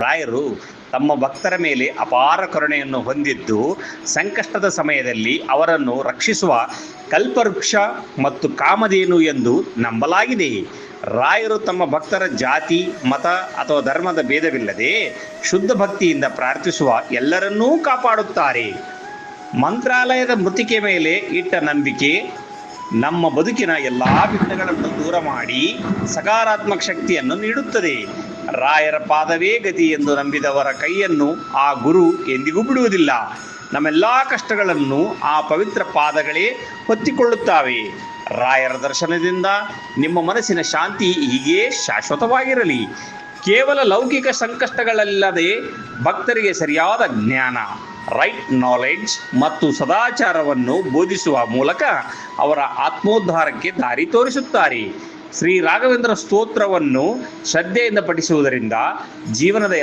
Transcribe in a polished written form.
ರಾಯರು ತಮ್ಮ ಭಕ್ತರ ಮೇಲೆ ಅಪಾರ ಕರುಣೆಯನ್ನು ಹೊಂದಿದ್ದು ಸಂಕಷ್ಟದ ಸಮಯದಲ್ಲಿ ಅವರನ್ನು ರಕ್ಷಿಸುವ ಕಲ್ಪವೃಕ್ಷ ಮತ್ತು ಕಾಮಧೇನು ಎಂದು ನಂಬಲಾಗಿದೆ. ರಾಯರು ತಮ್ಮ ಭಕ್ತರ ಜಾತಿ, ಮತ ಅಥವಾ ಧರ್ಮದ ಭೇದವಿಲ್ಲದೆ ಶುದ್ಧ ಭಕ್ತಿಯಿಂದ ಪ್ರಾರ್ಥಿಸುವ ಎಲ್ಲರನ್ನೂ ಕಾಪಾಡುತ್ತಾರೆ. ಮಂತ್ರಾಲಯದ ಮೃತ್ತಿಕೆ ಮೇಲೆ ಇಟ್ಟ ನಂಬಿಕೆ ನಮ್ಮ ಬದುಕಿನ ಎಲ್ಲ ವಿಘ್ನಗಳನ್ನು ದೂರ ಮಾಡಿ ಸಕಾರಾತ್ಮಕ ಶಕ್ತಿಯನ್ನು ನೀಡುತ್ತದೆ. ರಾಯರ ಪಾದವೇ ಗತಿ ಎಂದು ನಂಬಿದವರ ಕೈಯನ್ನು ಆ ಗುರು ಎಂದಿಗೂ ಬಿಡುವುದಿಲ್ಲ. ನಮ್ಮೆಲ್ಲ ಕಷ್ಟಗಳನ್ನು ಆ ಪವಿತ್ರ ಪಾದಗಳೇ ಹೊತ್ತಿಕೊಳ್ಳುತ್ತವೆ. ರಾಯರ ದರ್ಶನದಿಂದ ನಿಮ್ಮ ಮನಸ್ಸಿನ ಶಾಂತಿ ಹೀಗೇ ಶಾಶ್ವತವಾಗಿರಲಿ. ಕೇವಲ ಲೌಕಿಕ ಸಂಕಷ್ಟಗಳಲ್ಲದೆ ಭಕ್ತರಿಗೆ ಸರಿಯಾದ ಜ್ಞಾನ, ರೈಟ್ ನಾಲೆಡ್ಜ್ ಮತ್ತು ಸದಾಚಾರವನ್ನು ಬೋಧಿಸುವ ಮೂಲಕ ಅವರ ಆತ್ಮೋದ್ಧಾರಕ್ಕೆ ದಾರಿ ತೋರಿಸುತ್ತಾರೆ. ಶ್ರೀ ರಾಘವೇಂದ್ರ ಸ್ತೋತ್ರವನ್ನು ಶ್ರದ್ಧೆಯಿಂದ ಪಠಿಸುವುದರಿಂದ ಜೀವನದ